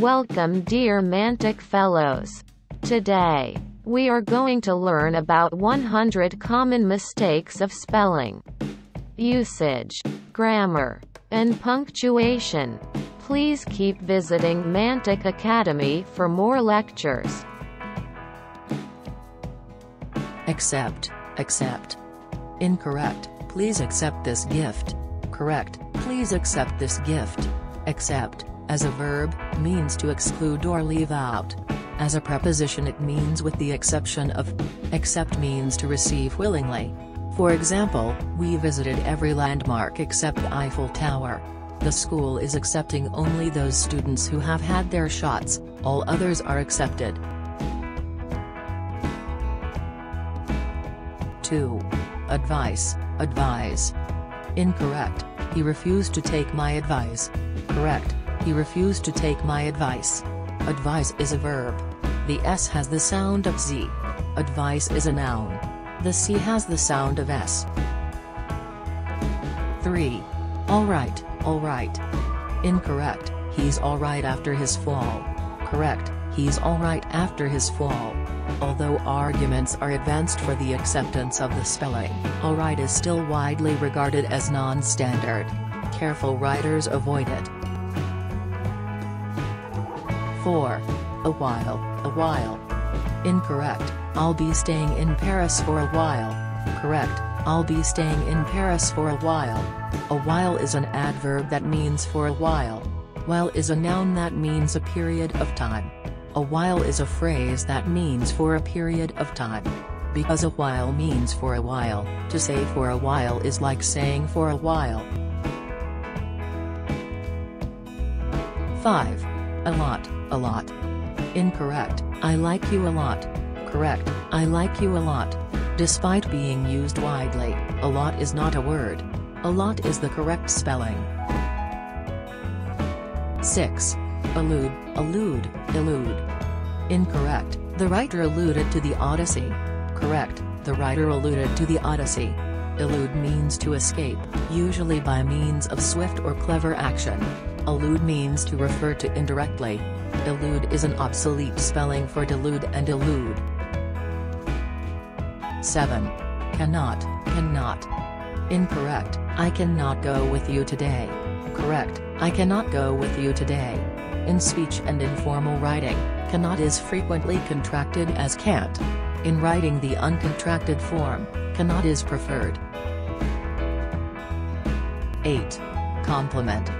Welcome dear Mantiq fellows. Today, we are going to learn about 100 common mistakes of spelling, usage, grammar, and punctuation. Please keep visiting Mantiq Academy for more lectures. Accept. Incorrect. Please accept this gift. Correct. Please accept this gift. Accept, as a verb, means to exclude or leave out. As a preposition it means with the exception of. Accept means to receive willingly. For example, we visited every landmark except the Eiffel Tower. The school is accepting only those students who have had their shots, all others are accepted. 2. Advice. Incorrect. He refused to take my advice. Correct. He refused to take my advice. Advice is a verb. The S has the sound of Z. Advice is a noun. The C has the sound of S. 3. Alright. Incorrect. He's alright after his fall. Correct. He's alright after his fall. Although arguments are advanced for the acceptance of the spelling, alright is still widely regarded as non-standard. Careful writers avoid it. 4. A while. Incorrect. I'll be staying in Paris for a while. Correct. I'll be staying in Paris for a while. A while is an adverb that means for a while. While is a noun that means a period of time. A while is a phrase that means for a period of time. Because a while means for a while, to say for a while is like saying for a while. 5. A lot. Incorrect. I like you a lot. Correct. I like you a lot. Despite being used widely, a lot is not a word. A lot is the correct spelling. 6. Allude. Incorrect. The writer alluded to the Odyssey. Correct. The writer alluded to the Odyssey. Elude means to escape, usually by means of swift or clever action. Allude means to refer to indirectly. Elude is an obsolete spelling for delude and elude. 7. Cannot. Incorrect. I cannot go with you today. Correct. I cannot go with you today. In speech and informal writing, cannot is frequently contracted as can't. In writing the uncontracted form, cannot is preferred. 8. Compliment.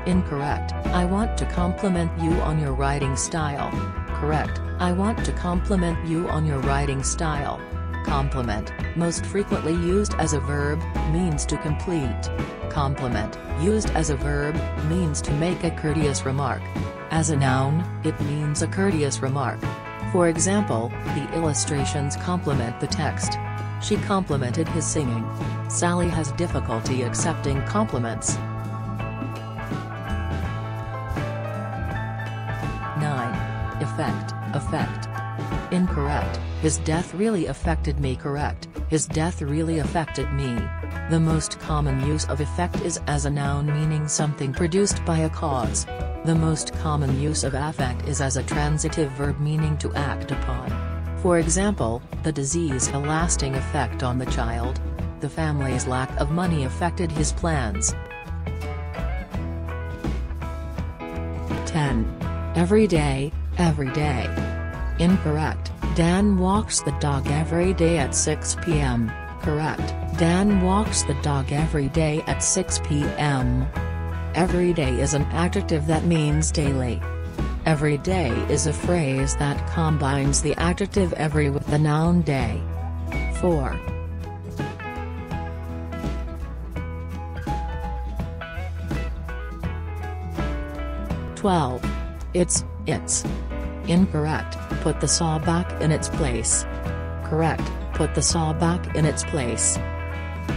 Incorrect. I want to compliment you on your writing style. Correct. I want to compliment you on your writing style. Compliment, most frequently used as a verb, means to complete. Compliment, used as a verb, means to make a courteous remark. As a noun, it means a courteous remark. For example, the illustrations complement the text. She complimented his singing. Sally has difficulty accepting compliments. 9. Effect. Incorrect. His death really affected me. Correct. His death really affected me. The most common use of effect is as a noun meaning something produced by a cause. The most common use of affect is as a transitive verb meaning to act upon. For example, the disease had a lasting effect on the child. The family's lack of money affected his plans. 10. Every day. Incorrect. Dan walks the dog every day at 6 p.m. Correct. Dan walks the dog every day at 6 p.m. Every day is an adjective that means daily. Every day is a phrase that combines the adjective every with the noun day. 4. 12. It's. Incorrect. Put the saw back in its place. Correct. Put the saw back in its place.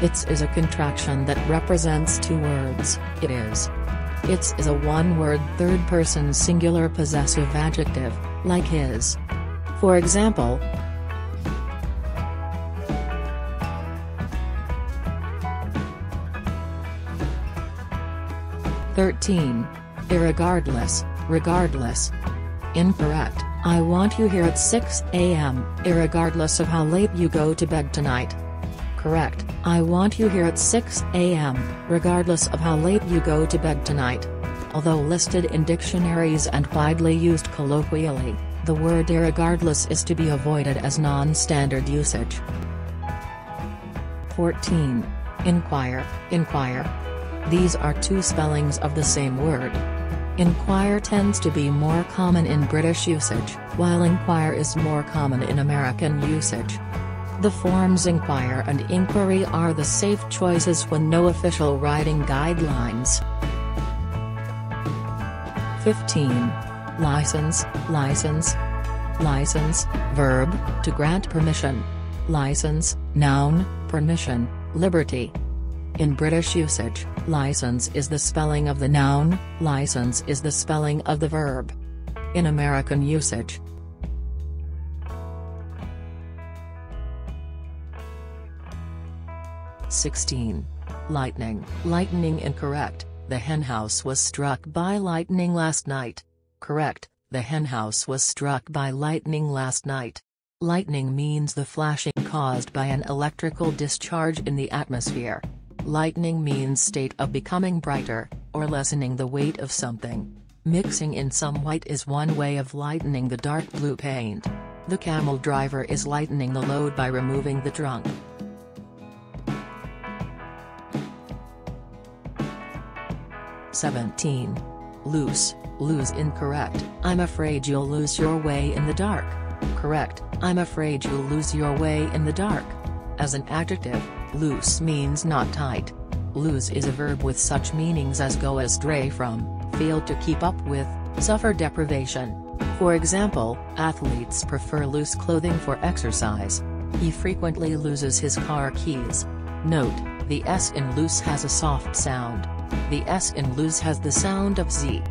Its is a contraction that represents two words. It is. Its is a one-word third-person singular possessive adjective, like his. For example, 13. Irregardless. regardless. Incorrect. I want you here at 6 a.m., irregardless of how late you go to bed tonight. Correct. I want you here at 6 a.m., regardless of how late you go to bed tonight. Although listed in dictionaries and widely used colloquially, the word irregardless is to be avoided as non-standard usage. 14. Inquire, inquire. These are two spellings of the same word. Inquire tends to be more common in British usage, while inquire is more common in American usage. The forms inquire and inquiry are the safe choices when no official writing guidelines. 15. License, license. License, verb, to grant permission. License, noun, permission, liberty. In British usage, license is the spelling of the noun, license is the spelling of the verb. In American usage. 16. Lightning, lightning incorrect, the henhouse was struck by lightning last night. Correct, the henhouse was struck by lightning last night. Lightning means the flashing caused by an electrical discharge in the atmosphere. Lightning means state of becoming brighter, or lessening the weight of something. Mixing in some white is one way of lightening the dark blue paint. The camel driver is lightening the load by removing the trunk. 17. Loose, lose incorrect, I'm afraid you'll lose your way in the dark. Correct, I'm afraid you'll lose your way in the dark. As an adjective, loose means not tight. Lose is a verb with such meanings as go astray from, fail to keep up with, suffer deprivation. For example, athletes prefer loose clothing for exercise. He frequently loses his car keys. Note, the S in loose has a soft sound. The S in lose has the sound of Z.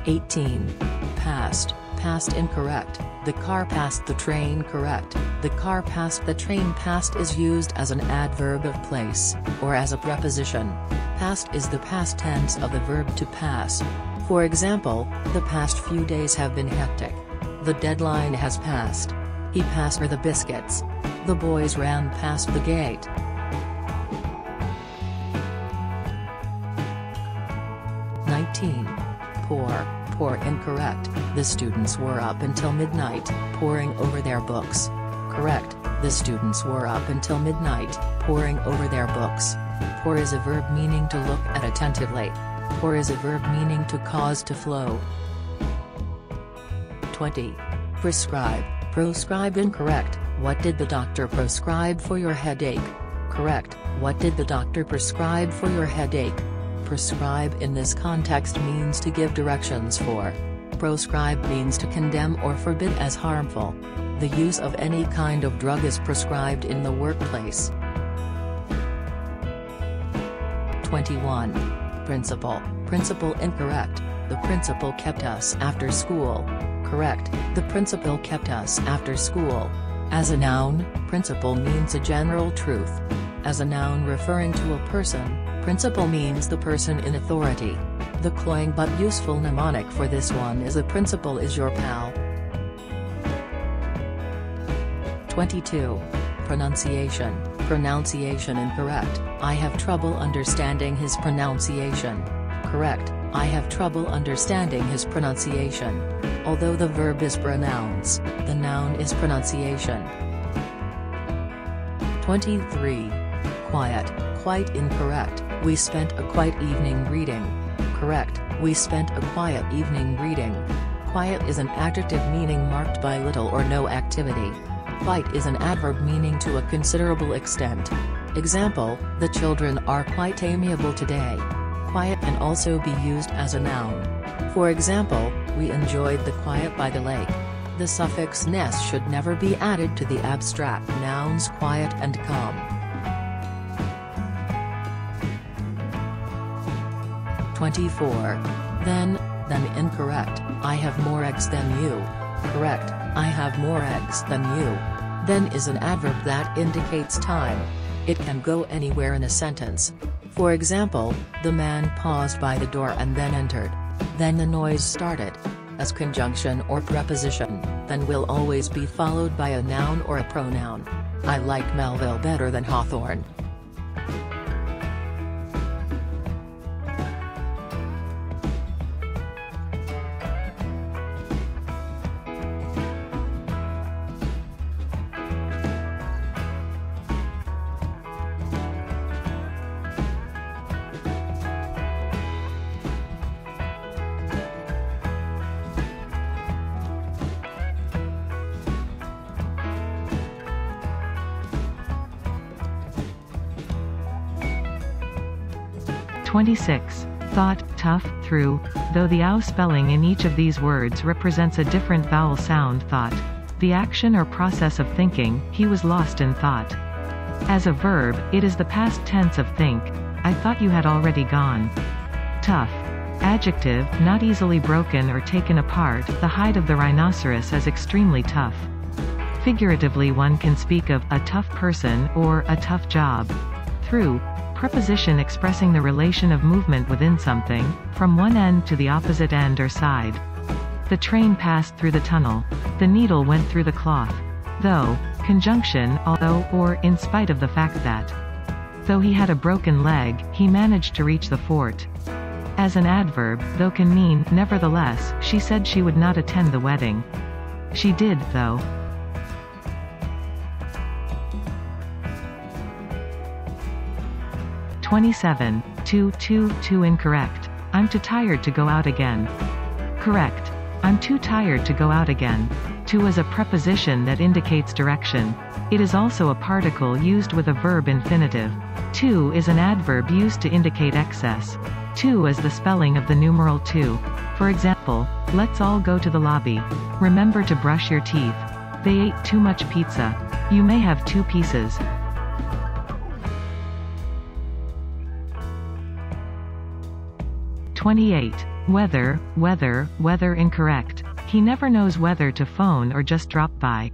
18. Past, past incorrect, the car passed the train correct, the car passed the train. Past is used as an adverb of place, or as a preposition. Past is the past tense of the verb to pass. For example, the past few days have been hectic. The deadline has passed. He passed her the biscuits. The boys ran past the gate. 19. Pour, pour incorrect, the students were up until midnight, poring over their books. Correct, the students were up until midnight, poring over their books. Pour is a verb meaning to look at attentively. Pour is a verb meaning to cause to flow. 20. Prescribe, proscribe incorrect, what did the doctor prescribe for your headache? Correct, what did the doctor prescribe for your headache? Prescribe in this context means to give directions for. Proscribe means to condemn or forbid as harmful. The use of any kind of drug is prescribed in the workplace. 21. Principal, principal incorrect, the principal kept us after school. Correct, the principal kept us after school. As a noun, principal means a general truth. As a noun referring to a person, principal means the person in authority. The cloying but useful mnemonic for this one is a principal is your pal. 22. Pronunciation, pronunciation incorrect, I have trouble understanding his pronunciation. Correct, I have trouble understanding his pronunciation. Although the verb is pronounce, the noun is pronunciation. 23. Quiet, quite incorrect, we spent a quiet evening reading. Correct, we spent a quiet evening reading. Quiet is an adjective meaning marked by little or no activity. Quite is an adverb meaning to a considerable extent. Example, the children are quite amiable today. Quiet can also be used as a noun. For example, we enjoyed the quiet by the lake. The suffix ness should never be added to the abstract nouns quiet and calm. 24. Then incorrect, I have more eggs than you. Correct, I have more eggs than you. Then is an adverb that indicates time. It can go anywhere in a sentence. For example, the man paused by the door and then entered. Then the noise started. As conjunction or preposition, then will always be followed by a noun or a pronoun. I like Melville better than Hawthorne. Thought, tough, through, though the ow spelling in each of these words represents a different vowel sound. Thought. The action or process of thinking, he was lost in thought. As a verb, it is the past tense of think. I thought you had already gone. Tough. Adjective, not easily broken or taken apart. The hide of the rhinoceros is extremely tough. Figuratively, one can speak of a tough person or a tough job. Through. Preposition expressing the relation of movement within something, from one end to the opposite end or side. The train passed through the tunnel. The needle went through the cloth. Though. Conjunction, although, or in spite of the fact that. Though he had a broken leg, he managed to reach the fort. As an adverb, though can mean, nevertheless, she said she would not attend the wedding. She did, though. Too incorrect. I'm too tired to go out again. Correct. I'm too tired to go out again. To is a preposition that indicates direction. It is also a particle used with a verb infinitive. To is an adverb used to indicate excess. To is the spelling of the numeral 2. For example, let's all go to the lobby. Remember to brush your teeth. They ate too much pizza. You may have 2 pieces. 28. Whether incorrect. He never knows whether to phone or just drop by.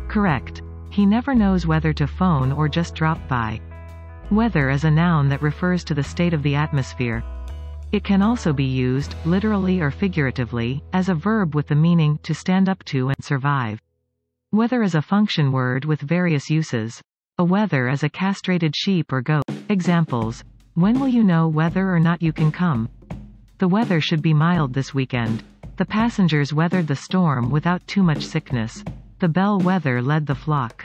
Correct. He never knows whether to phone or just drop by. Weather is a noun that refers to the state of the atmosphere. It can also be used, literally or figuratively, as a verb with the meaning to stand up to and survive. Weather is a function word with various uses. A wether is a castrated sheep or goat. Examples. When will you know whether or not you can come? The weather should be mild this weekend. The passengers weathered the storm without too much sickness. The bell-wether led the flock.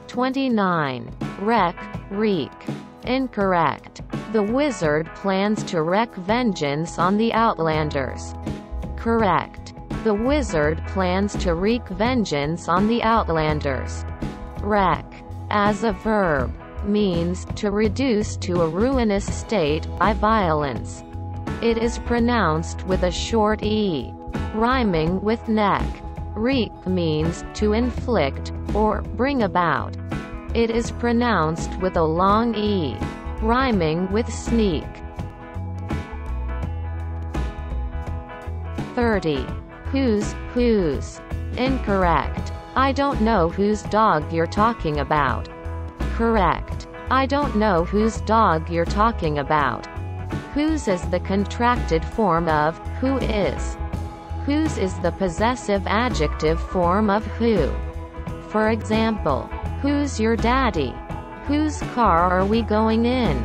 29. Wreak. Incorrect. The wizard plans to wreak vengeance on the Outlanders. Correct. The wizard plans to wreak vengeance on the Outlanders. Wreck. As a verb, means to reduce to a ruinous state by violence. It is pronounced with a short e, rhyming with neck. Wreak means to inflict, or bring about. It is pronounced with a long e, rhyming with sneak. 30. Whose. Incorrect. I don't know whose dog you're talking about. Correct. I don't know whose dog you're talking about. Whose is the contracted form of who is. Whose is the possessive adjective form of who. For example, who's your daddy? Whose car are we going in?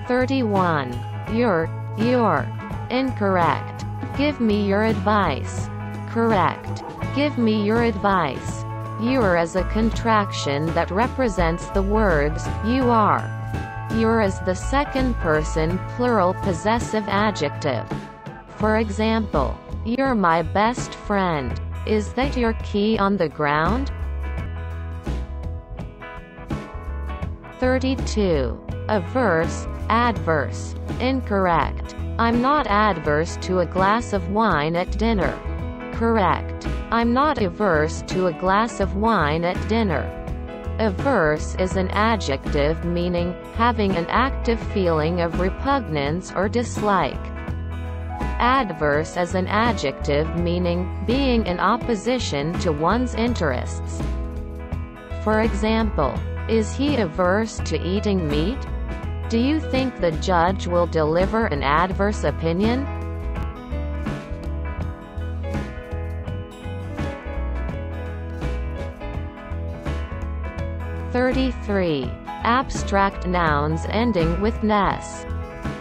31. Your. Incorrect. Give me your advice. Correct. Give me your advice. Your is a contraction that represents the words, you are. Your is the second person plural possessive adjective. For example, you're my best friend. Is that your key on the ground? 32. Adverse. Incorrect. I'm not adverse to a glass of wine at dinner. Correct. I'm not averse to a glass of wine at dinner. Averse is an adjective meaning having an active feeling of repugnance or dislike. Adverse is an adjective meaning being in opposition to one's interests. For example, is he averse to eating meat? Do you think the judge will deliver an adverse opinion? (33) Abstract nouns ending with ness.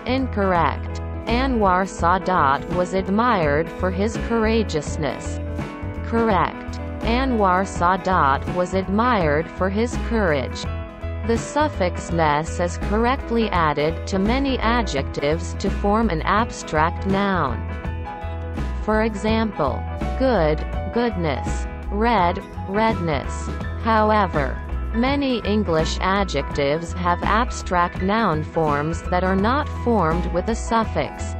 Incorrect. Anwar Sadat was admired for his courageousness. Correct. Anwar Sadat was admired for his courage. The suffix ness is correctly added to many adjectives to form an abstract noun. For example, good, goodness, red, redness. However, many English adjectives have abstract noun forms that are not formed with a suffix.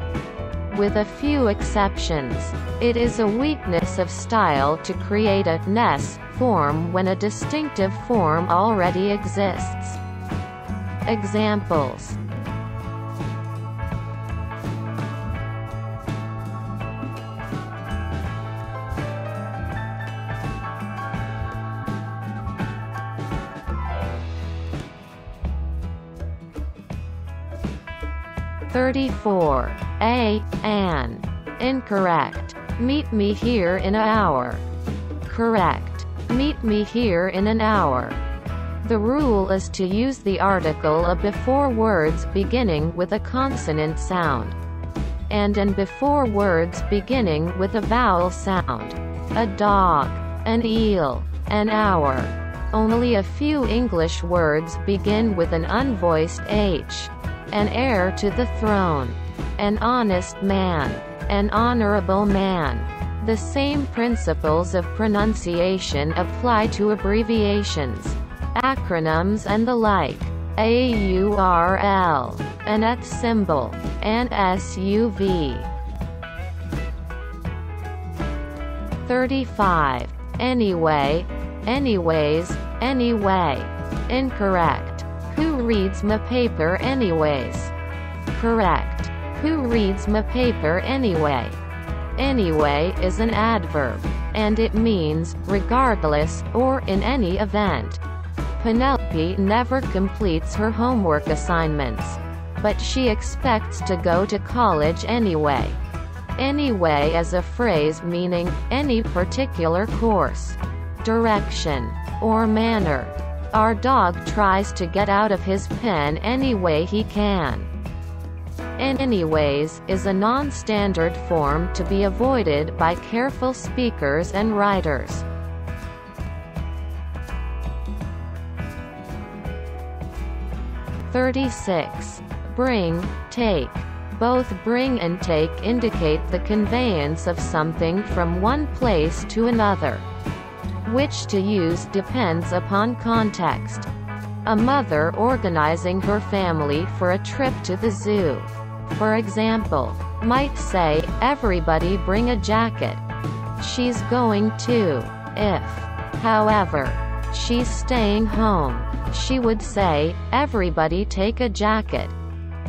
With a few exceptions, it is a weakness of style to create a ness form when a distinctive form already exists. Examples: (34) an. Incorrect. Meet me here in an hour. Correct. Meet me here in an hour. The rule is to use the article a before words beginning with a consonant sound, and an before words beginning with a vowel sound. A dog, an eel, an hour. Only a few English words begin with an unvoiced H. An heir to the throne. An honest man. An honorable man. The same principles of pronunciation apply to abbreviations, acronyms and the like. AURL. An at symbol. An SUV. 35. Anyway, anyways, anyway. Incorrect. Who reads my paper anyways? Correct. Who reads my paper anyway? Anyway is an adverb, and it means regardless or in any event. Penelope never completes her homework assignments, but she expects to go to college anyway. Anyway is a phrase meaning any particular course, direction, or manner. Our dog tries to get out of his pen any way he can. Anyways is a non-standard form to be avoided by careful speakers and writers. (36) Bring, take. Both bring and take indicate the conveyance of something from one place to another. Which to use depends upon context. A mother organizing her family for a trip to the zoo, for example, might say, "Everybody bring a jacket." She's going to. If, however, she's staying home, she would say, "Everybody take a jacket."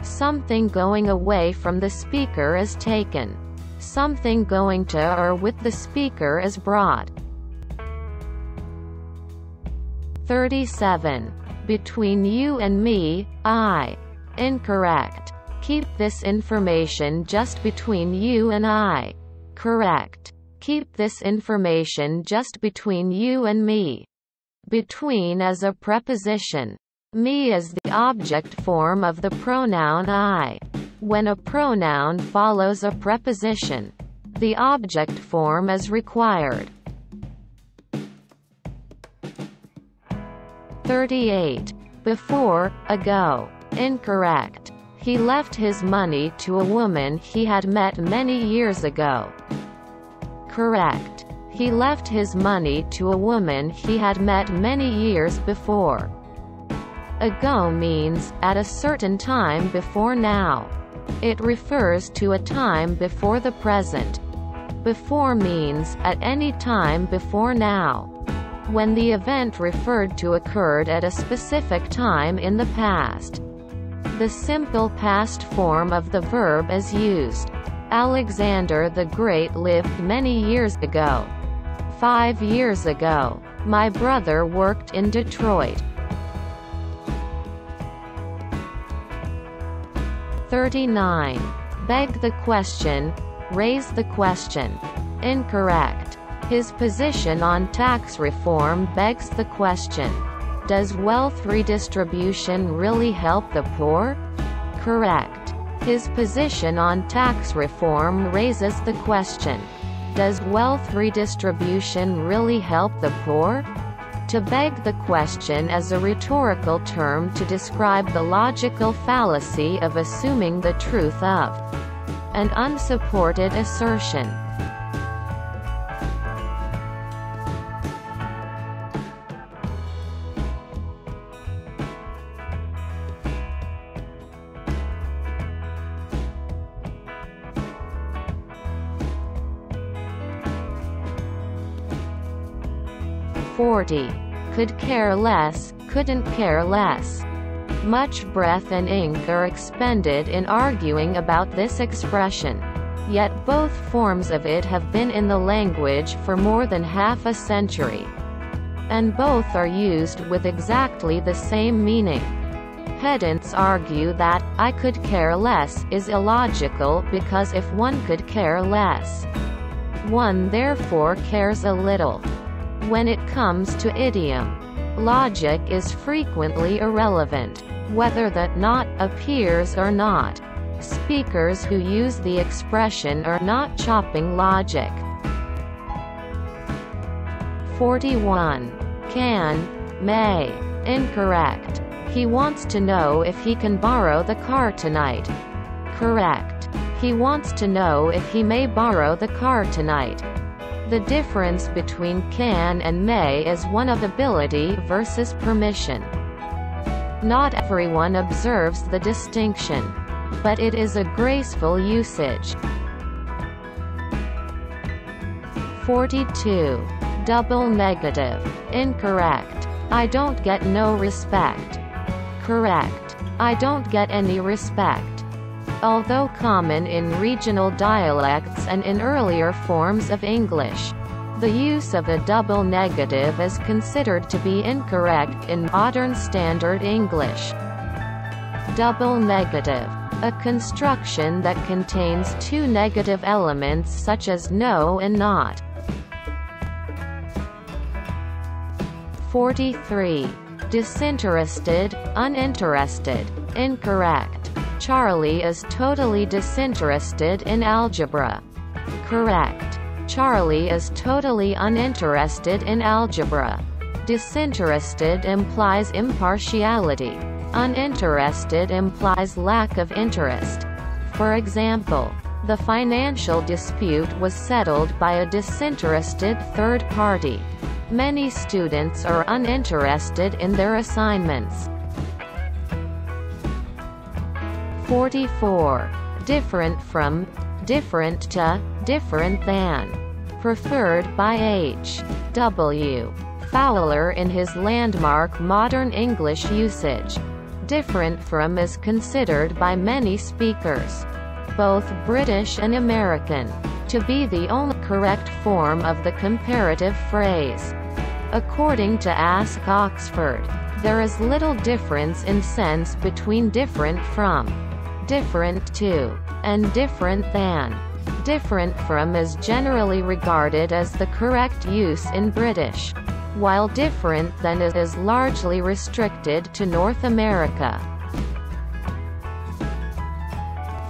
Something going away from the speaker is taken. Something going to or with the speaker is brought. 37. Between you and me, I. Incorrect. Keep this information just between you and I. Correct. Keep this information just between you and me. Between is a preposition. Me is the object form of the pronoun I. When a pronoun follows a preposition, the object form is required. 38. Before, ago. Incorrect. He left his money to a woman he had met many years ago. Correct. He left his money to a woman he had met many years before. Ago means, at a certain time before now. It refers to a time before the present. Before means, at any time before now, when the event referred to occurred at a specific time in the past. The simple past form of the verb is used. Alexander the Great lived many years ago. 5 years ago. My brother worked in Detroit. 39. Beg the question. Raise the question. Incorrect. His position on tax reform begs the question. Does wealth redistribution really help the poor? Correct. His position on tax reform raises the question. Does wealth redistribution really help the poor? To beg the question is a rhetorical term to describe the logical fallacy of assuming the truth of an unsupported assertion. Could care less, couldn't care less. Much breath and ink are expended in arguing about this expression. Yet both forms of it have been in the language for more than half a century. And both are used with exactly the same meaning. Pedants argue that, I could care less, is illogical because if one could care less, one therefore cares a little. When it comes to idiom, logic is frequently irrelevant. Whether that not appears or not, speakers who use the expression are not chopping logic. 41. Can, may. Incorrect. He wants to know if he can borrow the car tonight. Correct. He wants to know if he may borrow the car tonight. The difference between can and may is one of ability versus permission. Not everyone observes the distinction, but it is a graceful usage. 42. Double negative. Incorrect. I don't get no respect. Correct. I don't get any respect. Although common in regional dialects and in earlier forms of English, the use of a double negative is considered to be incorrect in modern Standard English. Double negative. A construction that contains two negative elements such as no and not. 43. Disinterested, uninterested. Incorrect. Charlie is totally disinterested in algebra. Correct. Charlie is totally uninterested in algebra. Disinterested implies impartiality. Uninterested implies lack of interest. For example, the financial dispute was settled by a disinterested third party. Many students are uninterested in their assignments. 44. Different from, different to, different than. Preferred by H. W. Fowler in his landmark Modern English usage. Different from is considered by many speakers, both British and American, to be the only correct form of the comparative phrase. According to Ask Oxford, there is little difference in sense between different from, different to, and different than. Different from is generally regarded as the correct use in British, while different than is largely restricted to North America.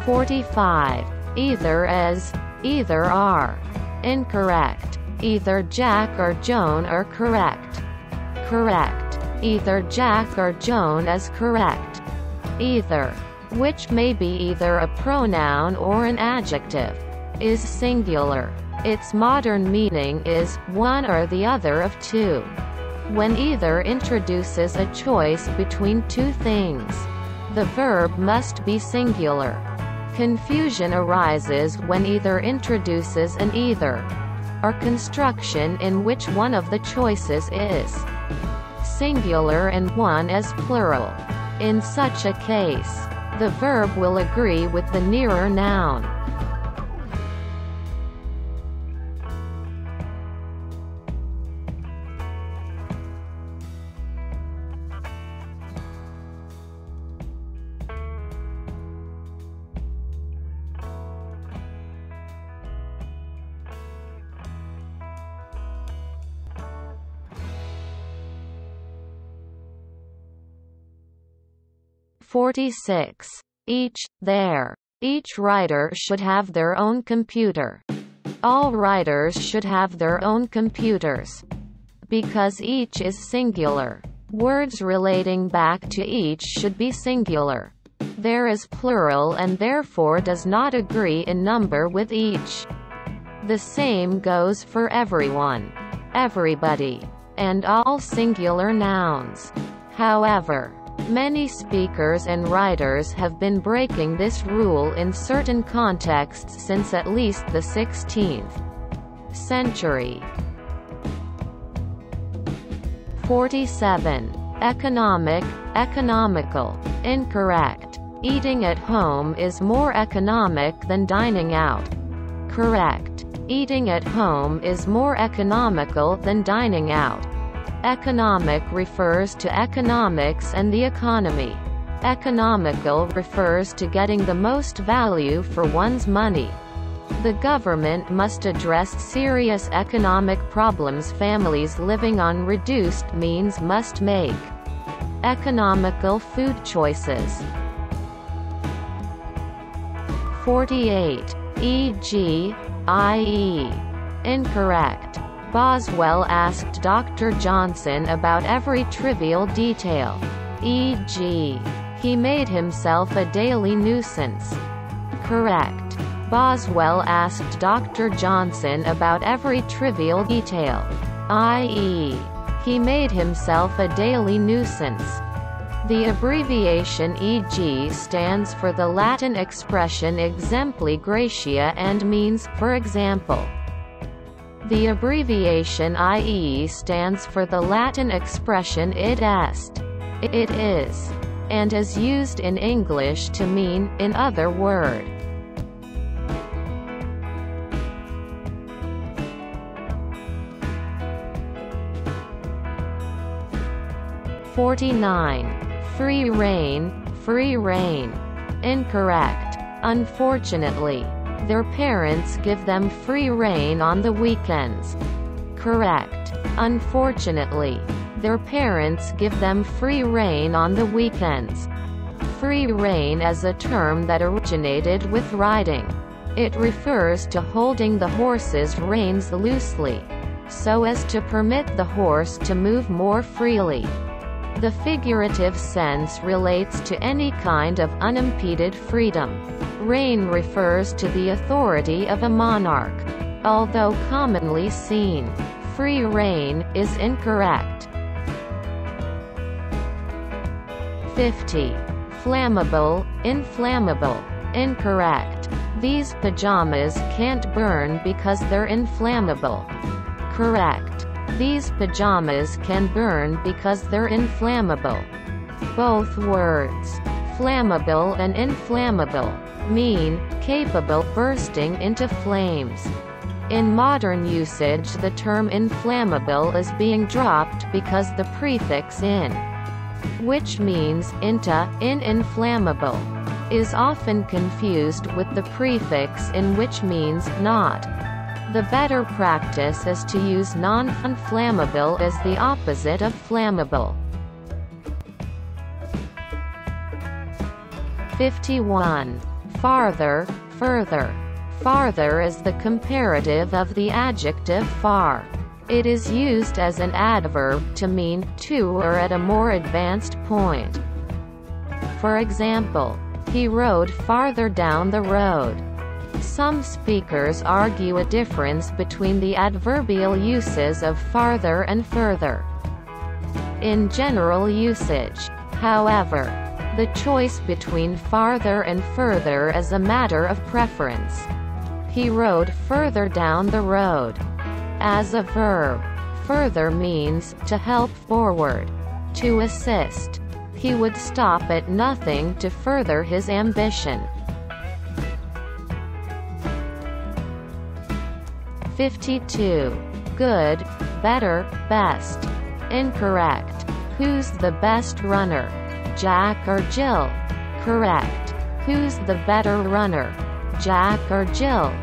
45. Either as, either are. Incorrect. Either Jack or Joan are correct. Correct. Either Jack or Joan is correct. Either, which may be either a pronoun or an adjective, is singular. Its modern meaning is one or the other of two. When either introduces a choice between two things, the verb must be singular. Confusion arises when either introduces an either, or construction in which one of the choices is singular and one is plural. In such a case, the verb will agree with the nearer noun. 46. Each, there. Each writer should have their own computer. All writers should have their own computers. Because each is singular. Words relating back to each should be singular. There is plural and therefore does not agree in number with each. The same goes for everyone, everybody, and all singular nouns. However, many speakers and writers have been breaking this rule in certain contexts since at least the 16th century. 47. Economic, economical. Incorrect. Eating at home is more economic than dining out. Correct. Eating at home is more economical than dining out. Economic refers to economics and the economy. Economical refers to getting the most value for one's money. The government must address serious economic problems families living on reduced means must make. Economical food choices. 48. E.g., i.e. Incorrect. Boswell asked Dr. Johnson about every trivial detail. E.g., he made himself a daily nuisance. Correct. Boswell asked Dr. Johnson about every trivial detail. I.e., he made himself a daily nuisance. The abbreviation e.g. stands for the Latin expression exempli gratia and means, for example. The abbreviation IE stands for the Latin expression id est, it is, and is used in English to mean, in other words. Free rein. Incorrect. Unfortunately, their parents give them free rein on the weekends. Correct. Unfortunately, their parents give them free rein on the weekends. Free rein is a term that originated with riding. It refers to holding the horse's reins loosely, so as to permit the horse to move more freely. The figurative sense relates to any kind of unimpeded freedom. Reign refers to the authority of a monarch. Although commonly seen, free rein is incorrect. 50. Flammable, inflammable. Incorrect. These pajamas can't burn because they're inflammable. Correct. These pajamas can burn because they're inflammable. Both words, flammable and inflammable, mean capable of bursting into flames. In modern usage, the term inflammable is being dropped because the prefix in, which means into, in inflammable, is often confused with the prefix in, which means not. The better practice is to use non-flammable as the opposite of flammable. 51. Farther, further. Farther is the comparative of the adjective far. It is used as an adverb to mean to or at a more advanced point. For example, he rode farther down the road. Some speakers argue a difference between the adverbial uses of farther and further in general usage. However, the choice between farther and further is a matter of preference. He rode further down the road. As a verb, further means to help forward, to assist. He would stop at nothing to further his ambition. 52. Good, better, best. Incorrect. Who's the best runner? Jack or Jill? Correct. Who's the better runner? Jack or Jill?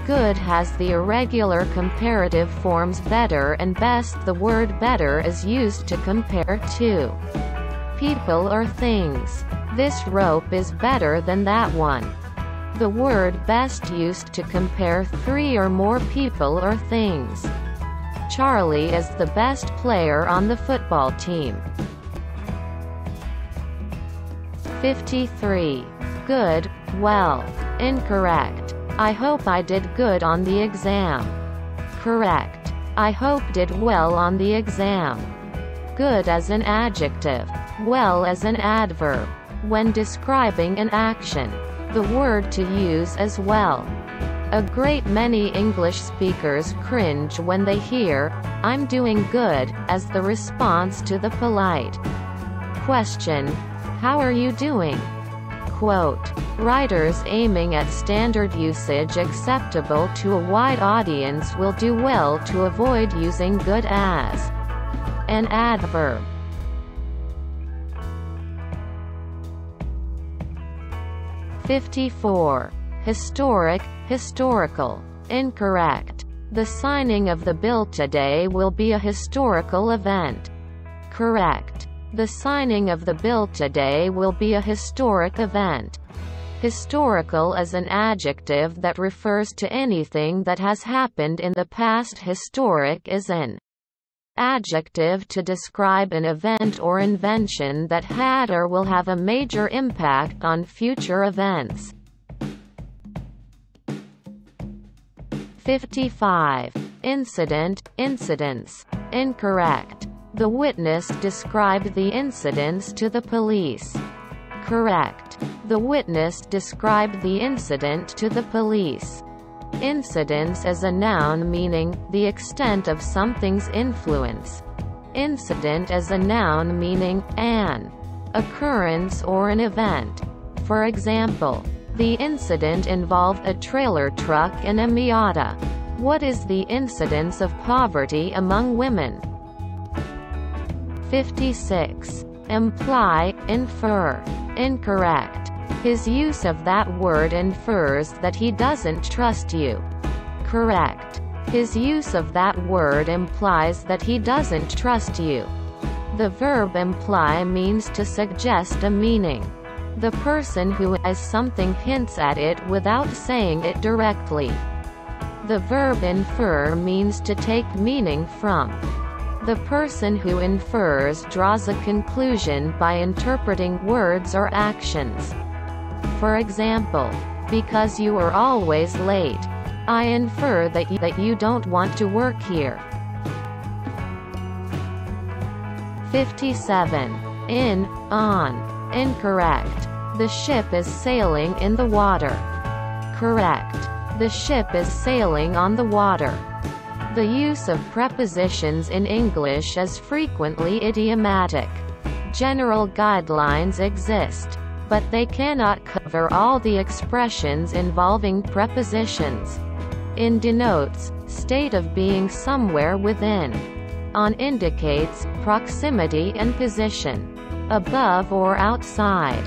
Good has the irregular comparative forms better and best. The word better is used to compare two people or things. This rope is better than that one. The word best used to compare three or more people or things. Charlie is the best player on the football team. 53. Good, well. Incorrect. I hope I did good on the exam. Correct. I hope did well on the exam. Good as an adjective. Well as an adverb. When describing an action, the word to use as well. A great many English speakers cringe when they hear, "I'm doing good," as the response to the polite question, "How are you doing?" Quote, writers aiming at standard usage acceptable to a wide audience will do well to avoid using good as an adverb. 54. Historic, historical. Incorrect. The signing of the bill today will be a historical event. Correct. The signing of the bill today will be a historic event. Historical is an adjective that refers to anything that has happened in the past. Historic is an adjective to describe an event or invention that had or will have a major impact on future events. 55. Incident, incidents. Incorrect. The witness described the incidents to the police. Correct. The witness described the incident to the police. Incidence is a noun meaning the extent of something's influence. Incident is a noun meaning an occurrence or an event. For example, the incident involved a trailer truck and a Miata. What is the incidence of poverty among women? 56. Imply, infer. Incorrect. His use of that word infers that he doesn't trust you. Correct. His use of that word implies that he doesn't trust you. The verb imply means to suggest a meaning. The person who is something hints at it without saying it directly. The verb infer means to take meaning from. The person who infers draws a conclusion by interpreting words or actions. For example, because you are always late, I infer that you don't want to work here. 57. In, on. Incorrect. The ship is sailing in the water. Correct. The ship is sailing on the water. The use of prepositions in English is frequently idiomatic. General guidelines exist, but they cannot cover all the expressions involving prepositions. In denotes, state of being somewhere within. On indicates, proximity and position. Above or outside.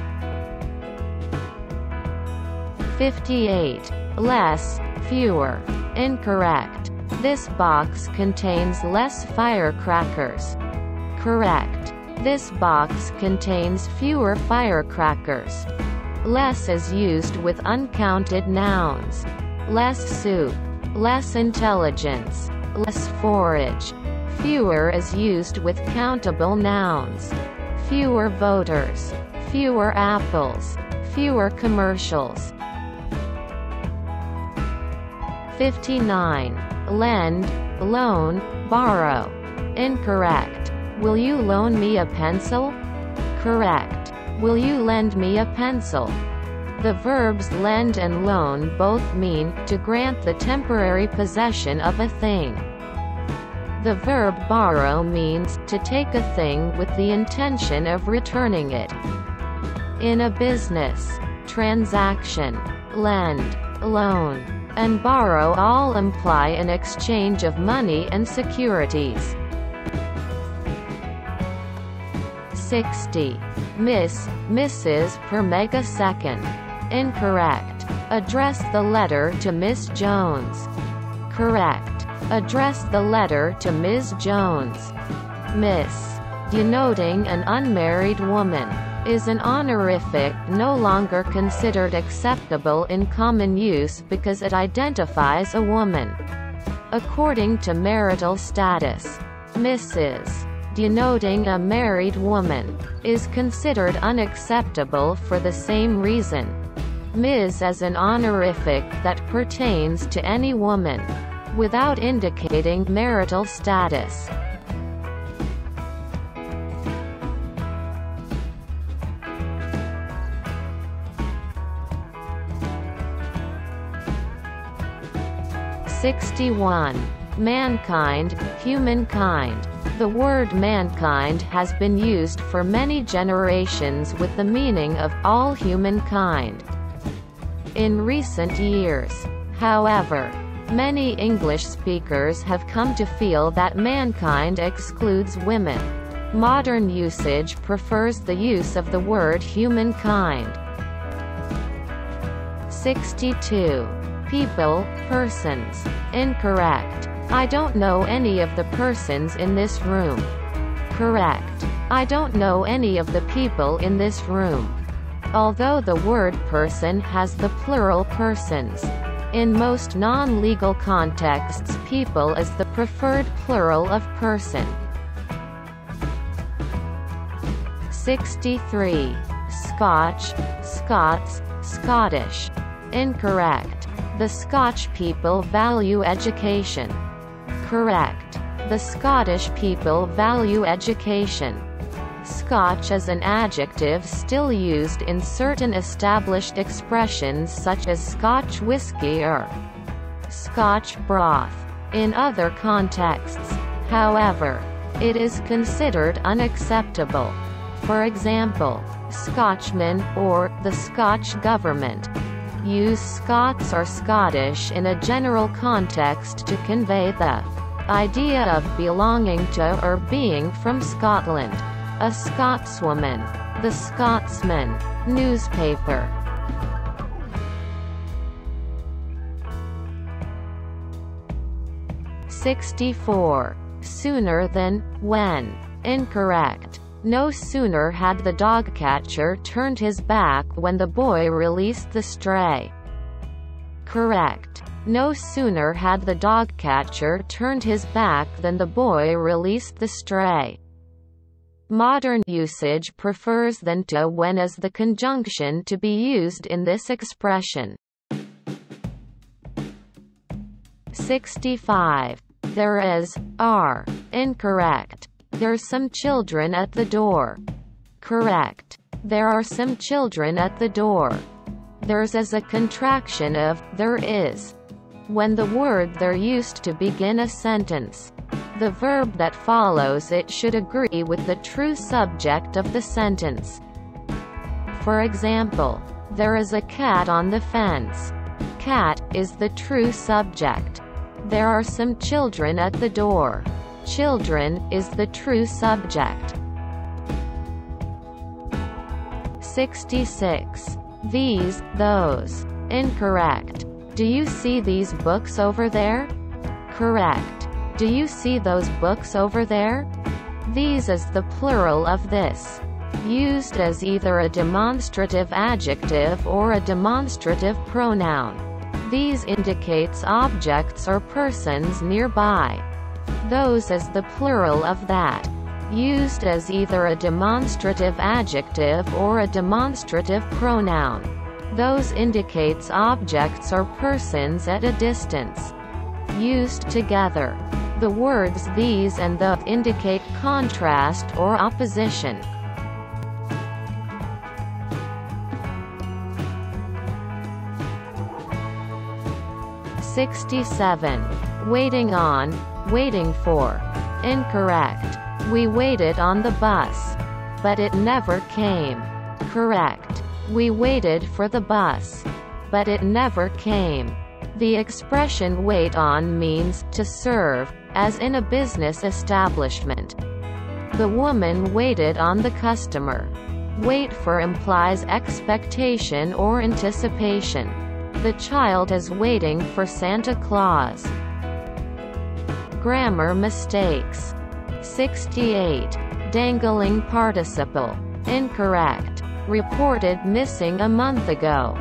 58. Less, fewer. Incorrect. This box contains less firecrackers. Correct. This box contains fewer firecrackers. Less is used with uncounted nouns. Less soup. Less intelligence. Less forage. Fewer is used with countable nouns. Fewer voters. Fewer apples. Fewer commercials. 59. Lend, loan, borrow. Incorrect. Will you loan me a pencil? Correct. Will you lend me a pencil? The verbs lend and loan both mean to grant the temporary possession of a thing. The verb borrow means to take a thing with the intention of returning it. In a business transaction, lend, loan, and borrow all imply an exchange of money and securities. 60. Miss, Mrs. per megasecond. Incorrect. Address the letter to Miss Jones. Correct. Address the letter to Ms. Jones. Miss, denoting an unmarried woman. is an honorific no longer considered acceptable in common use because it identifies a woman. According to marital status, Mrs., denoting a married woman, is considered unacceptable for the same reason. Ms. as an honorific that pertains to any woman, without indicating marital status. '61. Mankind, humankind. The word mankind has been used for many generations with the meaning of all humankind. In recent years, however, many English speakers have come to feel that mankind excludes women. Modern usage prefers the use of the word humankind. '62. People, persons. Incorrect. I don't know any of the persons in this room. Correct. I don't know any of the people in this room. Although the word person has the plural persons, in most non-legal contexts people is the preferred plural of person. '63. Scotch, Scots, Scottish. Incorrect. The Scotch people value education. Correct. The Scottish people value education. Scotch is an adjective still used in certain established expressions such as Scotch whisky or Scotch broth. In other contexts, however, it is considered unacceptable. For example, Scotchmen or the Scotch government use Scots or Scottish in a general context to convey the idea of belonging to or being from Scotland. A Scotswoman. The Scotsman. Newspaper. '64. Sooner than, when. Incorrect. No sooner had the dog catcher turned his back when the boy released the stray. Correct. No sooner had the dog catcher turned his back than the boy released the stray. Modern usage prefers than to when as the conjunction to be used in this expression. '65. There is, are. Incorrect. There's some children at the door. Correct. There are some children at the door. There's as a contraction of there is. When the word there used to begin a sentence, the verb that follows it should agree with the true subject of the sentence. For example, there is a cat on the fence. Cat is the true subject. There are some children at the door. Children is the true subject. '66. These, those. Incorrect. Do you see these books over there? Correct. Do you see those books over there? These is the plural of this, used as either a demonstrative adjective or a demonstrative pronoun. These indicates objects or persons nearby. Those is the plural of that, used as either a demonstrative adjective or a demonstrative pronoun. Those indicates objects or persons at a distance, used together. The words these and the indicate contrast or opposition. '67. Waiting on, waiting for. Incorrect. We waited on the bus, but it never came. Correct. We waited for the bus, but it never came. The expression wait on means to serve, as in a business establishment. The woman waited on the customer. Wait for implies expectation or anticipation. The child is waiting for Santa Claus. Grammar mistakes. '68. Dangling participle. Incorrect. Reported missing a month ago.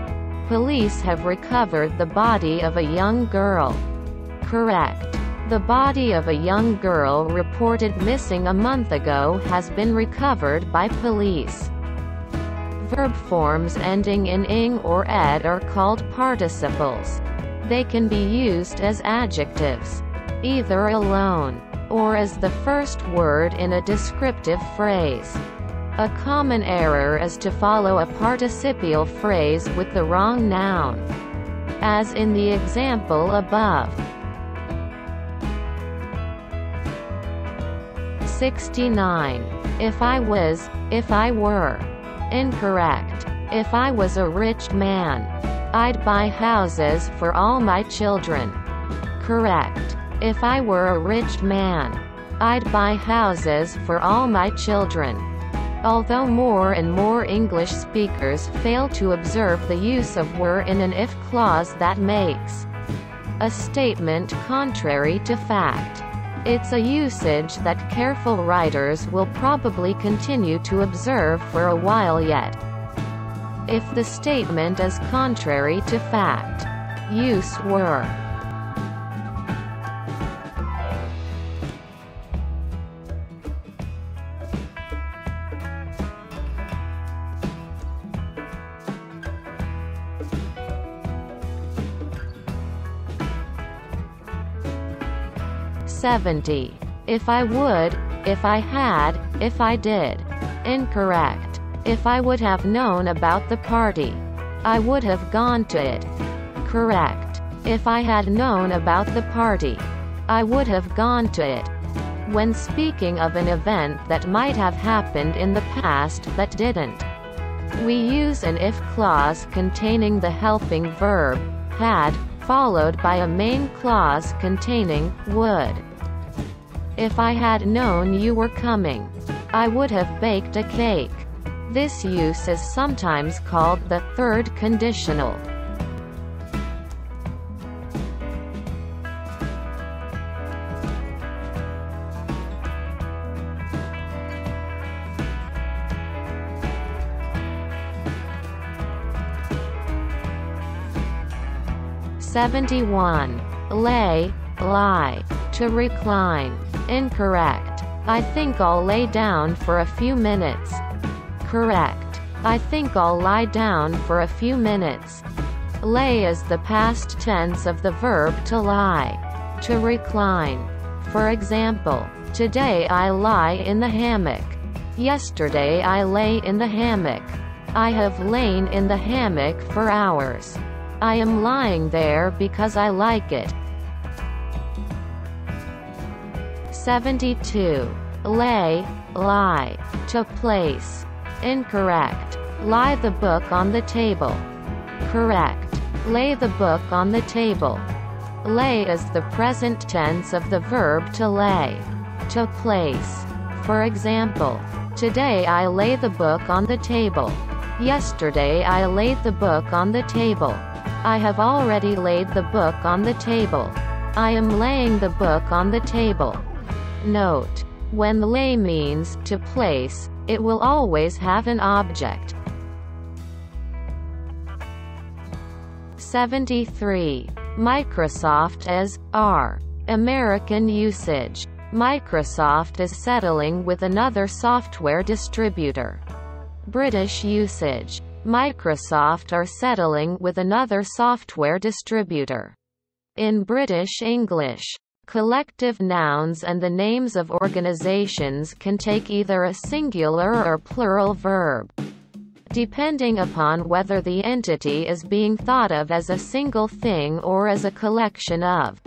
Police have recovered the body of a young girl. Correct. The body of a young girl reported missing a month ago has been recovered by police. Verb forms ending in ing or ed are called participles. They can be used as adjectives, either alone, or as the first word in a descriptive phrase. A common error is to follow a participial phrase with the wrong noun, as in the example above. 69. If I was, if I were. Incorrect. If I was a rich man, I'd buy houses for all my children. Correct. If I were a rich man, I'd buy houses for all my children. Although more and more English speakers fail to observe the use of were in an if clause that makes a statement contrary to fact. It's a usage that careful writers will probably continue to observe for a while yet. If the statement is contrary to fact, use were. If I would, if I had, if I did. Incorrect. If I would have known about the party, I would have gone to it. Correct. If I had known about the party, I would have gone to it. When speaking of an event that might have happened in the past that didn't, we use an if clause containing the helping verb, had, followed by a main clause containing would. If I had known you were coming, I would have baked a cake. This use is sometimes called the third conditional. Lay, lie. To recline. Incorrect. I think I'll lay down for a few minutes. Correct. I think I'll lie down for a few minutes. Lay is the past tense of the verb to lie. To recline. For example, today I lie in the hammock. Yesterday I lay in the hammock. I have lain in the hammock for hours. I am lying there because I like it. 72. Lay, lie. To place. Incorrect. Lie the book on the table. Correct. Lay the book on the table. Lay is the present tense of the verb to lay. To place. For example, today I lay the book on the table. Yesterday I laid the book on the table. I have already laid the book on the table. I am laying the book on the table. Note: when lay means to place, it will always have an object. 73. Microsoft as are. American usage. Microsoft is settling with another software distributor. British usage. Microsoft are settling with another software distributor. In British English, collective nouns and the names of organizations can take either a singular or plural verb, depending upon whether the entity is being thought of as a single thing or as a collection of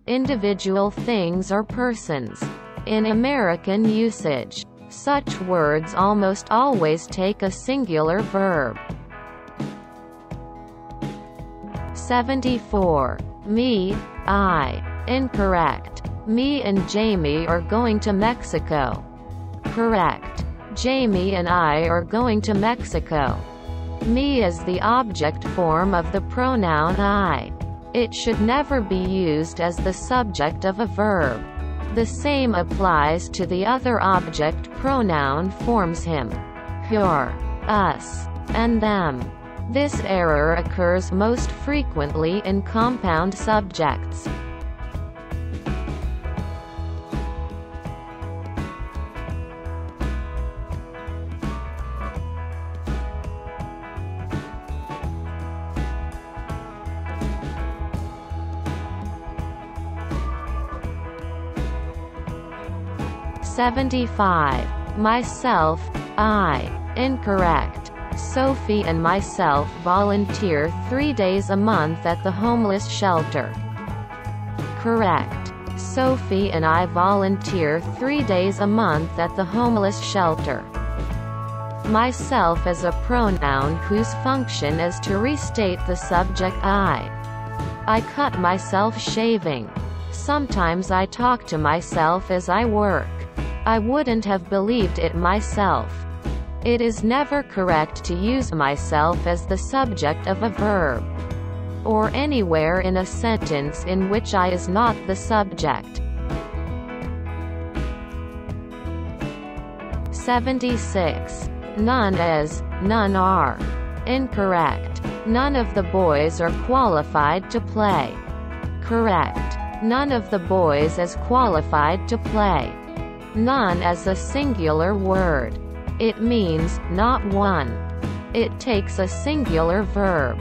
individual things or persons. In American usage, such words almost always take a singular verb. 74. Me, I. Incorrect. Me and Jamie are going to Mexico. Correct. Jamie and I are going to Mexico. Me is the object form of the pronoun I. It should never be used as the subject of a verb. The same applies to the other object pronoun forms him, your, us, and them. This error occurs most frequently in compound subjects. Myself, I. Incorrect. Sophie and myself volunteer 3 days a month at the homeless shelter. Correct. Sophie and I volunteer 3 days a month at the homeless shelter. Myself is a pronoun whose function is to restate the subject I. I cut myself shaving. Sometimes I talk to myself as I work. I wouldn't have believed it myself. It is never correct to use myself as the subject of a verb, or anywhere in a sentence in which I is not the subject. 76. None is, none are. Incorrect. None of the boys are qualified to play. Correct. None of the boys is qualified to play. None as a singular word. It means, not one. It takes a singular verb.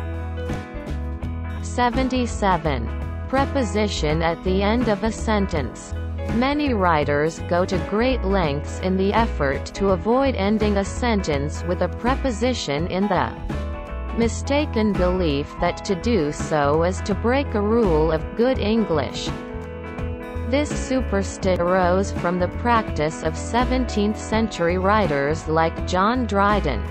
77. Preposition at the end of a sentence. Many writers go to great lengths in the effort to avoid ending a sentence with a preposition in the mistaken belief that to do so is to break a rule of good English. This superstition arose from the practice of 17th-century writers like John Dryden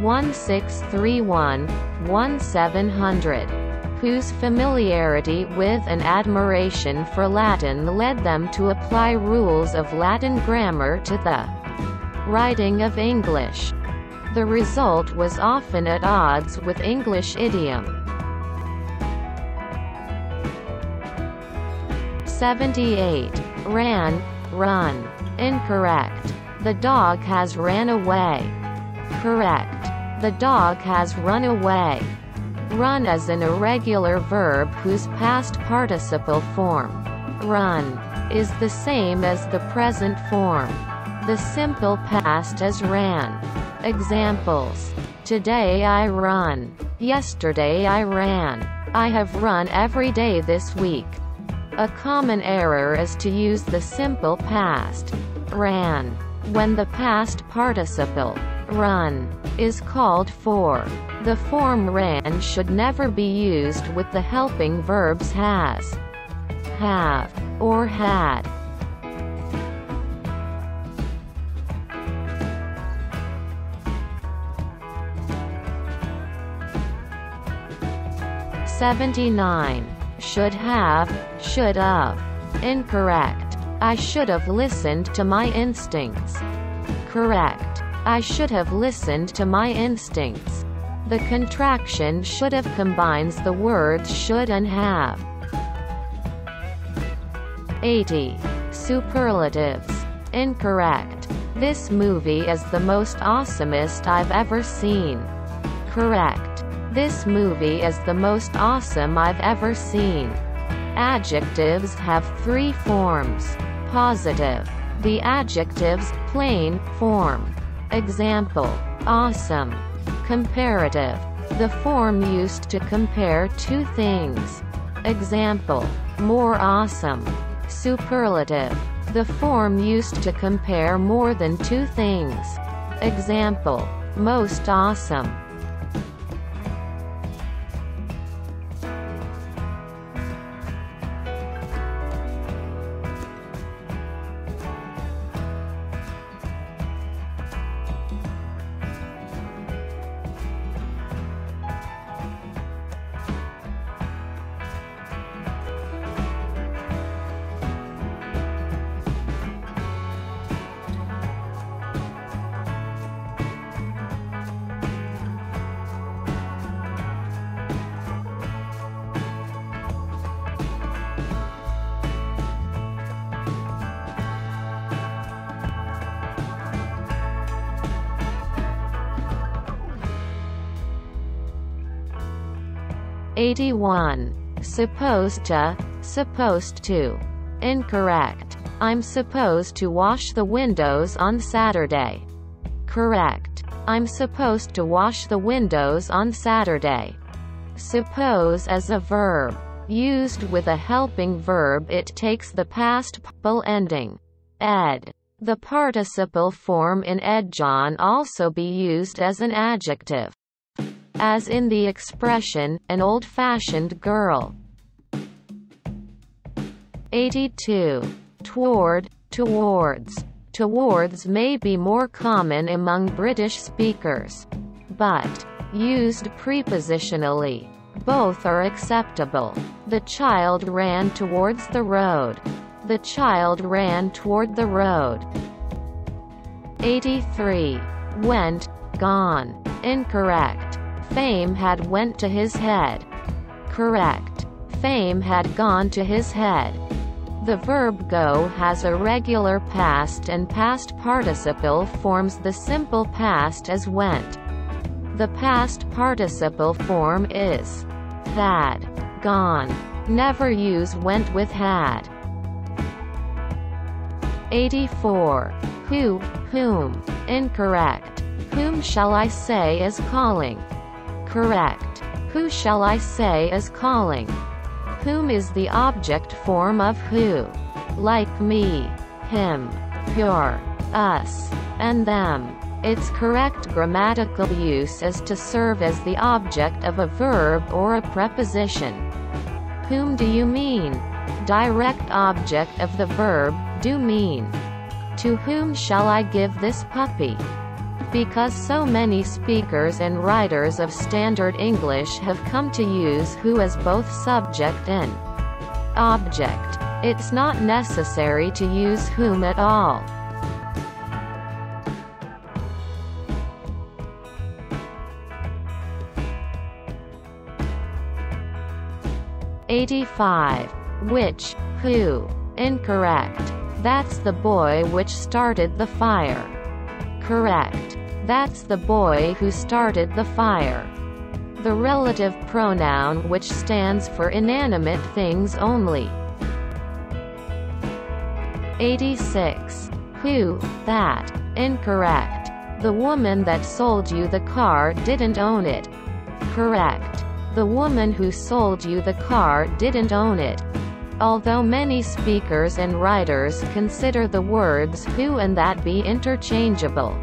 (1631–1700), whose familiarity with and admiration for Latin led them to apply rules of Latin grammar to the writing of English. The result was often at odds with English idiom. 78. Ran, run. Incorrect. The dog has ran away. Correct. The dog has run away. Run is an irregular verb whose past participle form, run, is the same as the present form. The simple past is ran. Examples: today I run. Yesterday I ran. I have run every day this week. A common error is to use the simple past, ran, when the past participle, run, is called for. The form ran should never be used with the helping verbs has, have, or had. Should have, should of. Incorrect. I should have listened to my instincts. Correct. I should have listened to my instincts. The contraction should have combines the words should and have. 80. Superlatives. Incorrect. This movie is the most awesomest I've ever seen. Correct. This movie is the most awesome I've ever seen. Adjectives have 3 forms. Positive. The adjective's plain form. Example: awesome. Comparative. The form used to compare 2 things. Example: more awesome. Superlative. The form used to compare more than 2 things. Example: most awesome. 81. Supposed to, supposed to. Incorrect. I'm supposed to wash the windows on Saturday. Correct. I'm supposed to wash the windows on Saturday. Suppose as a verb. Used with a helping verb, it takes the past participle ending ed. The participle form in can also be used as an adjective, as in the expression, an old-fashioned girl. 82. Toward, towards. Towards may be more common among British speakers, but used prepositionally. Both are acceptable. The child ran towards the road. The child ran toward the road. 83. Went, gone. Incorrect. Fame had went to his head. Correct. Fame had gone to his head. The verb go has a regular past and past participle forms the simple past as went. The past participle form is had, gone. Never use went with had. 84. Who, whom. Incorrect. Whom shall I say is calling? Correct. Who shall I say is calling? Whom is the object form of who. Like me, him, your, us, and them. Its correct grammatical use is to serve as the object of a verb or a preposition. Whom do you mean? Direct object of the verb, do mean. To whom shall I give this puppy? Because so many speakers and writers of Standard English have come to use who as both subject and object, it's not necessary to use whom at all. 85. Which, who. Incorrect. That's the boy which started the fire. Correct. That's the boy who started the fire. The relative pronoun which stands for inanimate things only. 86. Who, that. Incorrect. The woman that sold you the car didn't own it. Correct. The woman who sold you the car didn't own it. Although many speakers and writers consider the words who and that be interchangeable,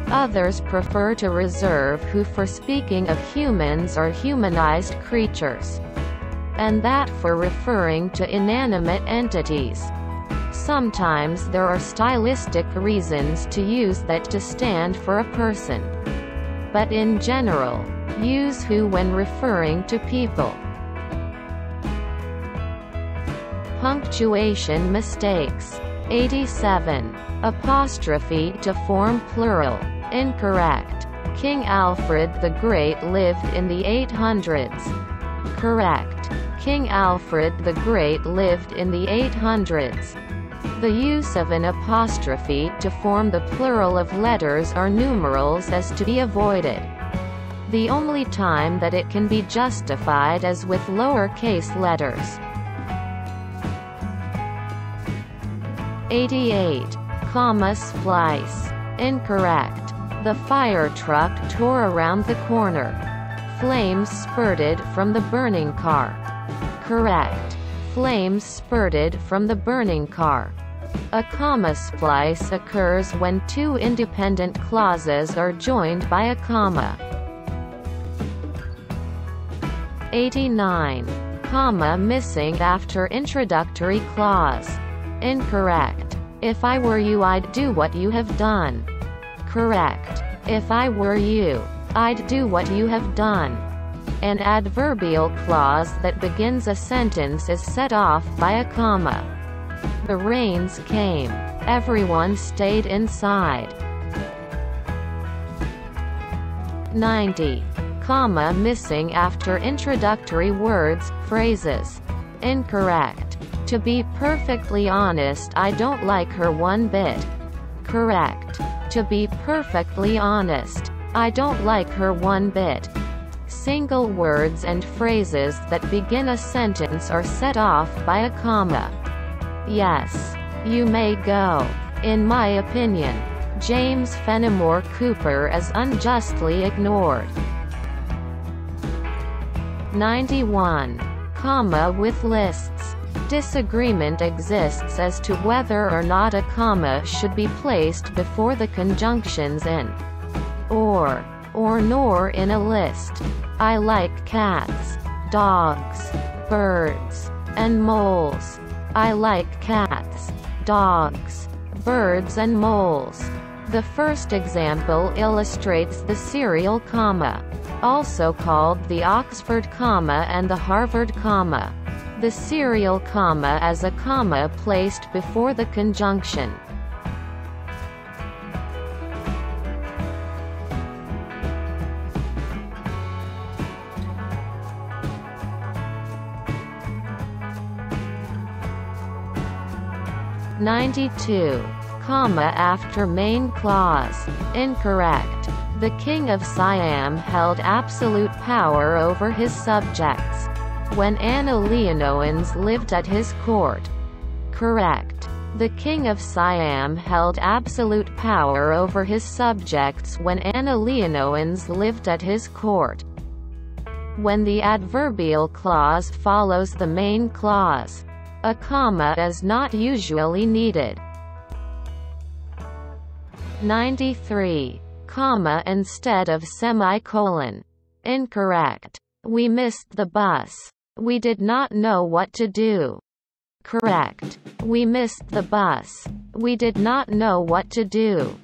others prefer to reserve who for speaking of humans or humanized creatures, and that for referring to inanimate entities. Sometimes there are stylistic reasons to use that to stand for a person, but in general, use who when referring to people. Punctuation mistakes. 87. Apostrophe to form plural. Incorrect. King Alfred the Great lived in the 800s. Correct. King Alfred the Great lived in the 800s. The use of an apostrophe to form the plural of letters or numerals is to be avoided. The only time that it can be justified is with lowercase letters. 88. Comma splice. Incorrect. The fire truck tore around the corner. Flames spurted from the burning car. Correct. Flames spurted from the burning car. A comma splice occurs when two independent clauses are joined by a comma. 89. Comma missing after introductory clause. Incorrect. If I were you, I'd do what you have done. Correct. If I were you, I'd do what you have done. An adverbial clause that begins a sentence is set off by a comma. The rains came. Everyone stayed inside. 90. Comma missing after introductory words, phrases. Incorrect. To be perfectly honest, I don't like her one bit. Correct. To be perfectly honest, I don't like her one bit. Single words and phrases that begin a sentence are set off by a comma. Yes. You may go. In my opinion, James Fenimore Cooper is unjustly ignored. 91. Comma with lists. Disagreement exists as to whether or not a comma should be placed before the conjunctions in or nor in a list. I like cats, dogs, birds, and moles. I like cats, dogs, birds and moles. The first example illustrates the serial comma, also called the Oxford comma and the Harvard comma. The serial comma is a comma placed before the conjunction. (92) Comma after main clause. Incorrect. The king of Siam held absolute power over his subjects when Anna-Leonowans lived at his court. Correct. The king of Siam held absolute power over his subjects when Anna-Leonowans lived at his court. When the adverbial clause follows the main clause, a comma is not usually needed. 93. Comma instead of semicolon. Incorrect. We missed the bus. We did not know what to do. Correct. We missed the bus. We did not know what to do.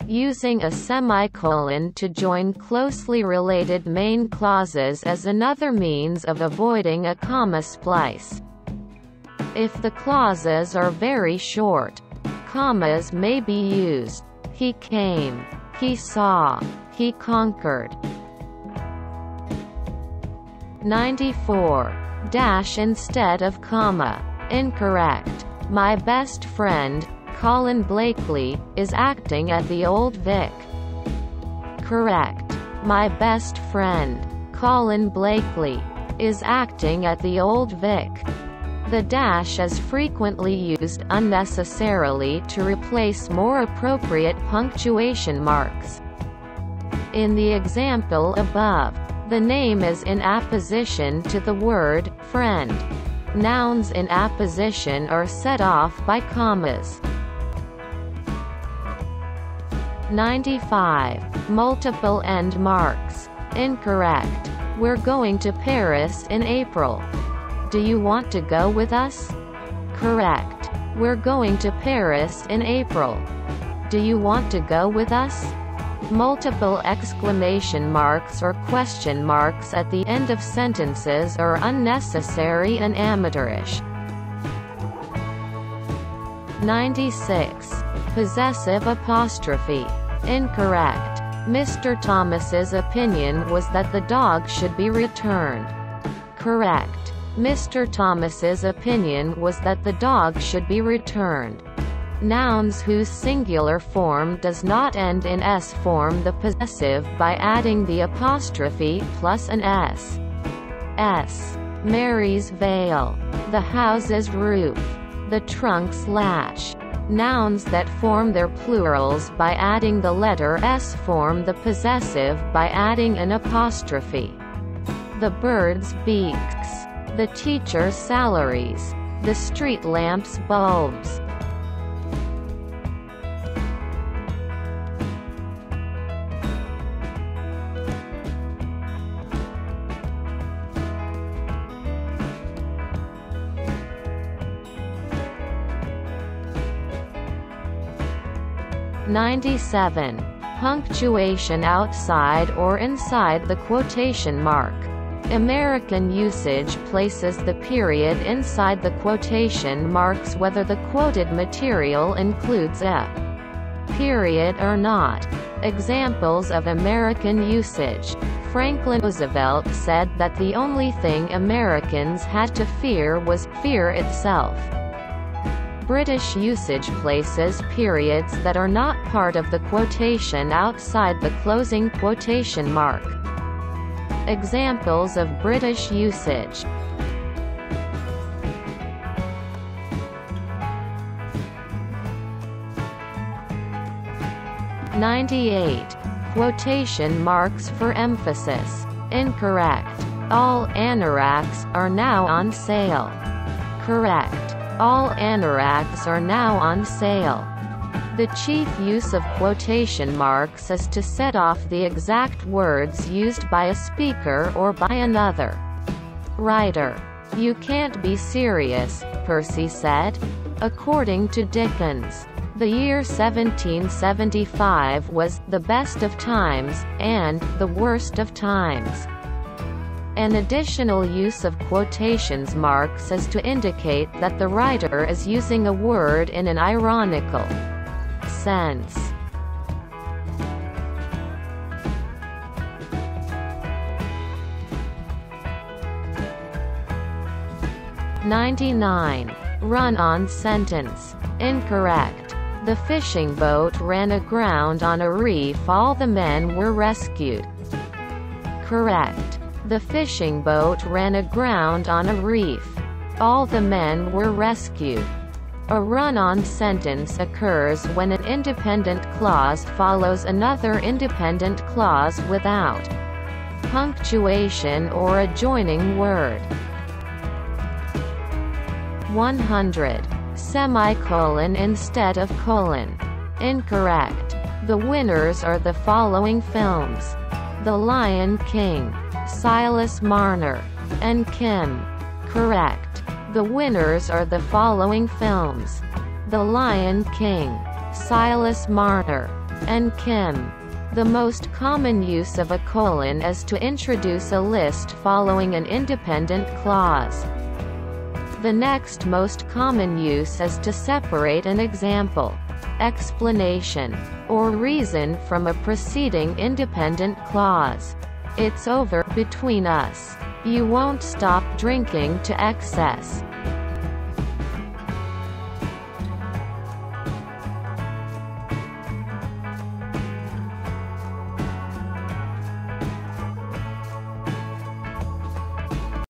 Using a semicolon to join closely related main clauses is another means of avoiding a comma splice. If the clauses are very short, commas may be used. He came. He saw. He conquered. 94. Dash instead of comma. Incorrect. My best friend, Colin Blakely, is acting at the Old Vic. Correct. My best friend, Colin Blakely, is acting at the Old Vic. The dash is frequently used unnecessarily to replace more appropriate punctuation marks. In the example above, the name is in apposition to the word friend. Nouns in apposition are set off by commas. 95. Multiple end marks. Incorrect. We're going to Paris in April. Do you want to go with us? Correct. We're going to Paris in April. Do you want to go with us? Multiple exclamation marks or question marks at the end of sentences are unnecessary and amateurish. 96. Possessive apostrophe. Incorrect. Mr. Thomas's opinion was that the dog should be returned. Correct. Mr. Thomas's opinion was that the dog should be returned. Nouns whose singular form does not end in s form the possessive by adding the apostrophe plus an s. Mary's veil. The house's roof. The trunk's latch. Nouns that form their plurals by adding the letter s form the possessive by adding an apostrophe. The bird's beaks. The teacher's salaries. The street lamp's bulbs. (97) Punctuation outside or inside the quotation mark. American usage places the period inside the quotation marks whether the quoted material includes a period or not. Examples of American usage. Franklin Roosevelt said that the only thing Americans had to fear was fear itself. British usage places periods that are not part of the quotation outside the closing quotation mark. Examples of British usage. '98. Quotation marks for emphasis. Incorrect. All anoraks are now on sale. Correct. All anoraks are now on sale. The chief use of quotation marks is to set off the exact words used by a speaker or by another writer. "You can't be serious," Percy said. According to Dickens, the year 1775 was the best of times, and the worst of times. An additional use of quotations marks is to indicate that the writer is using a word in an ironical sense. '99. Run-on sentence. Incorrect. The fishing boat ran aground on a reef. All the men were rescued. Correct. The fishing boat ran aground on a reef. All the men were rescued. A run-on sentence occurs when an independent clause follows another independent clause without punctuation or a joining word. 100. Semicolon instead of colon. Incorrect. The winners are the following films: The Lion King, Silas Marner, and Kim. Correct. The winners are the following films: The Lion King, Silas Marner, and Kim. The most common use of a colon is to introduce a list following an independent clause. The next most common use is to separate an example, explanation, or reason from a preceding independent clause. "It's over between us. You won't stop drinking to excess."